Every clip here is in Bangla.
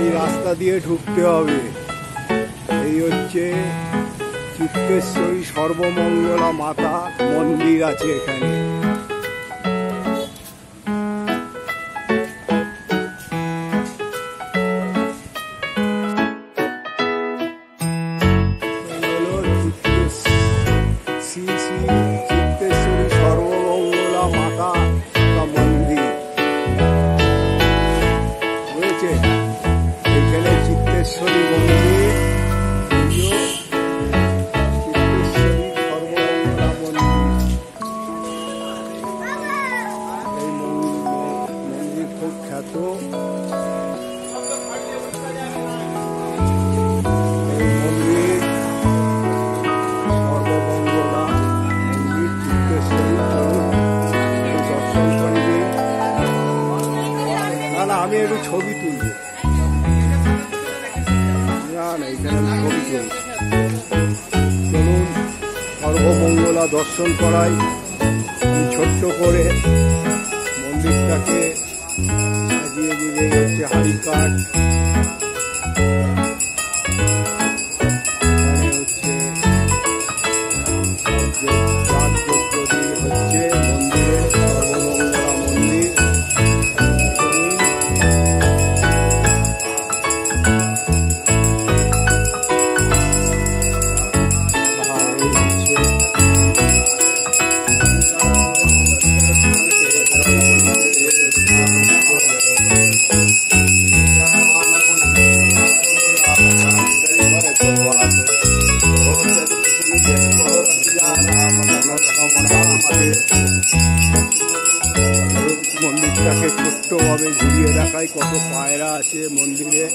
এই রাস্তা দিয়ে ঢুকতে হবে। এই হচ্ছে চিত্তেশ্বরী সর্বমঙ্গলা মাতা মন্দির আছে এখানে। চিত্তেশ্বরী সর্বমঙ্গলা মাতা মন্দির রয়েছে এখানে। চিত্তেশ্বরী মন্দির, চিত্তেশ্বরী সর্বমঙ্গলা মন্দির। এই মন্দির খুব খ্যাত। এই মন্দির সর্বমঙ্গলা মন্দির চিত্তেশ্বরী দর্শন করিবে। না আমি একটু ছবি তুলব। না এখানে ছবি তুলব। চলুন সর্বমঙ্গলা দর্শন করাই। ছোট্ট করে মন্দিরটাকে সাজিয়ে দিবে হচ্ছে হাড়ি কাঠ। মন্দিরটাকে ছোট্টভাবে ঘুরিয়ে দেখায়। কত পায়রা আছে মন্দিরে।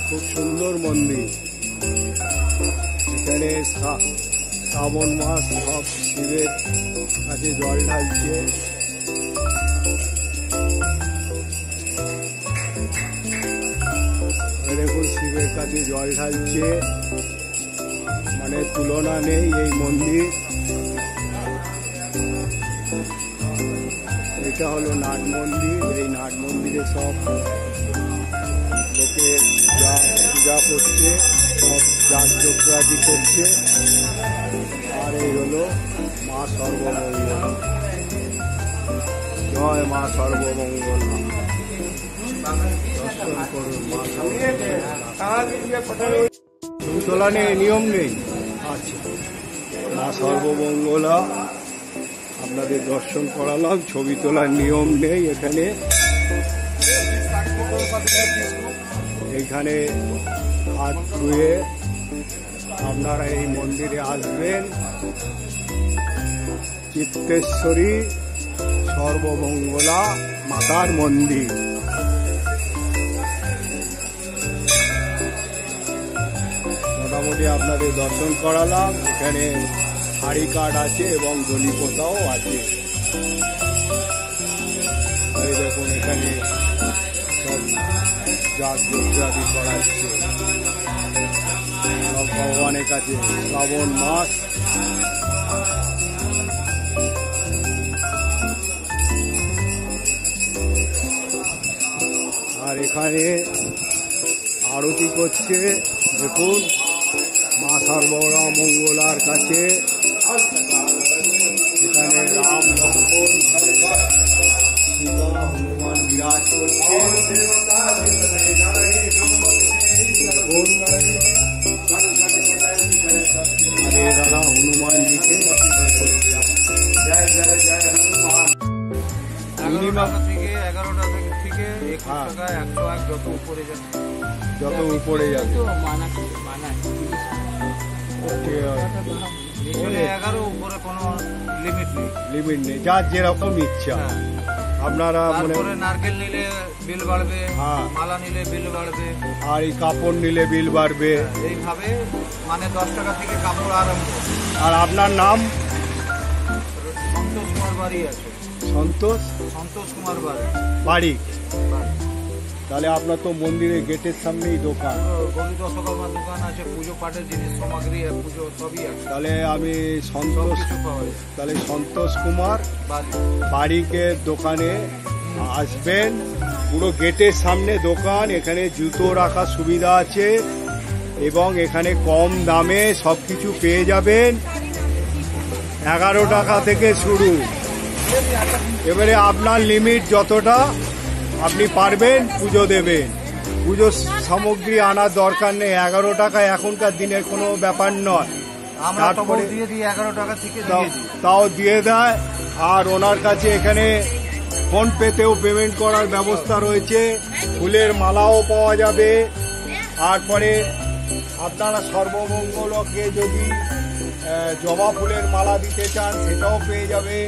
খুব সুন্দর মন্দির। এখানে শ্রাবণ মাস সব শিবের কাছে জল ঢালছে। দেখুন শিবের কাছে জল ঢালছে, মানে তুলনা নেই এই মন্দির। এটা হলো নাট মন্দির। এই নাট মন্দিরে সব লোকে পূজা করছে, সব যাগযজ্ঞাদি করছে। আর এই হলো মা সর্বমঙ্গলা। জয় মা সর্বমঙ্গলা। দর্শন করুন মা সর্বমঙ্গলা। ছবি তোলা নেই, নিয়ম নেই। আচ্ছা, মা সর্বমঙ্গলা আপনাদের দর্শন করালাম। ছবি তোলার নিয়ম নেই এখানে। এইখানে হাত ধুয়ে আপনারা এই মন্দিরে আসবেন। চিত্তেশ্বরী সর্বমঙ্গলা মাতার মন্দির। মোটামুটি আপনাদের দর্শন করালাম। এখানে হাড়ি কাঠ আছে এবং দলি পোতাও আছে। এই দেখুন এখানে সব যাগযজ্ঞাদি করাচ্ছে সব ভগবানের কাছে। শ্রাবণ মাস আর এখানে আরতি করছে। দেখুন মা সর্বমঙ্গলার কাছে এখানে রাম লক্ষ্মণ সীতা হনুমান বিরাজ করছে। हरे राधा हनुमान जी के जय जय जय हनुमान। মিনিমাম 11টা থেকে 21 টাকা 101 যত উপরে যাবে যত উপরে যাবে মানা ওকে। 11 উপরে কোনো লিমিট নেই যার যেরকম ইচ্ছা। আপনারা মনে করে নারকেল নিলে বিল বাড়বে, মালা নিলে বিল বাড়বে, আর এই কাপড় নিলে বিল বাড়বে। এইভাবে মানে 10 টাকা থেকে কাপড় আরম্ভ। আর আপনার নাম? সন্তোষ কুমার বাড়ি আছে। সন্তোষ কুমার বাড়ি। তাহলে আপনার তো মন্দিরের গেটের সামনেই দোকান, গণিত দশকর্মার দোকান আছে, পুজো পাঠের জিনিস সামগ্রী, পুজো সবই আছে। তাহলে আমি সন্তোষ, তাহলে সন্তোষ কুমার বাড়িকে দোকানে আসবেন। পুরো গেটের সামনে দোকান, এখানে জুতো রাখার সুবিধা আছে এবং এখানে কম দামে সবকিছু পেয়ে যাবেন। 11 টাকা থেকে শুরু। এবারে আপনার লিমিট যতটা আপনি পারবেন পুজো দেবেন। পুজোর সামগ্রী আনার দরকার নেই, 11 টাকা এখনকার দিনের কোনো ব্যাপার নয়। তারপরে দিয়ে দিই 11 টাকা থেকে তাও দিয়ে দেয়। আর ওনার কাছে এখানে ফোন পেতেও পেমেন্ট করার ব্যবস্থা রয়েছে, ফুলের মালাও পাওয়া যাবে। তারপরে আপনারা সর্বমঙ্গলকে যদি জবা ফুলের মালা দিতে চান সেটাও পেয়ে যাবেন।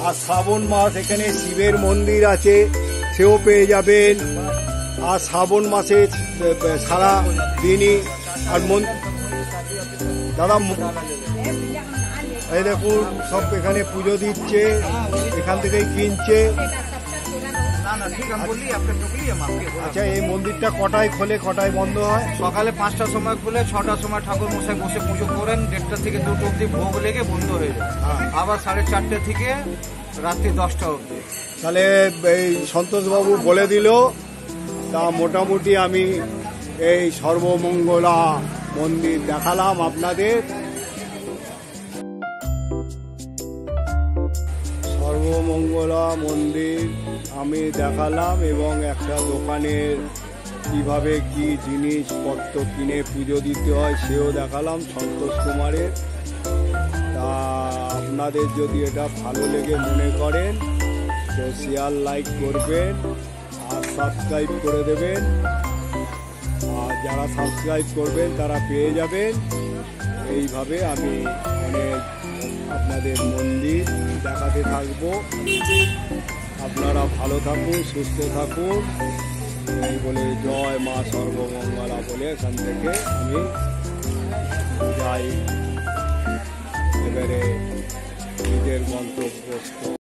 আর শ্রাবণ মাস এখানে শিবের মন্দির আছে, সেও পেয়ে যাবেন। আর শ্রাবণ মাসে সারা দিনই আর দাদা এই দেখুন সব এখানে পুজো দিচ্ছে, এখান থেকেই কিনছে। আচ্ছা, এই মন্দিরটা কটায় খোলে কটায় বন্ধ হয়? সকালে 5টার সময় খুলে, 6টার সময় ঠাকুর মশাই বসে পুজো করেন, 1:30 থেকে 2টো অব্দি ভোগ লেগে বন্ধ হয়ে যায়। আবার 4:30 থেকে রাত্রি 10টা অব্দি। তাহলে এই সন্তোষবাবু বলে দিল। তা মোটামুটি আমি এই সর্বমঙ্গলা মন্দির দেখালাম আপনাদের। সর্বমঙ্গলা মন্দির আমি দেখালাম এবং একটা দোকানের কিভাবে কি জিনিসপত্র কিনে পুজো দিতে হয় সেও দেখালাম সন্তোষ কুমারের। তা আপনাদের যদি এটা ভালো লেগে মনে করেন তো শেয়ার লাইক করবেন আর সাবস্ক্রাইব করে দেবেন। আর যারা সাবস্ক্রাইব করবেন তারা পেয়ে যাবেন। এইভাবে আমি অনেক আপনাদের মন্দির দেখাতে থাকবো। আপনারা ভালো থাকুন, সুস্থ থাকুন, এই বলে জয় মা সর্বমঙ্গলা বলে এখান থেকে আমি যাই এবারে নিজের গন্তব্য।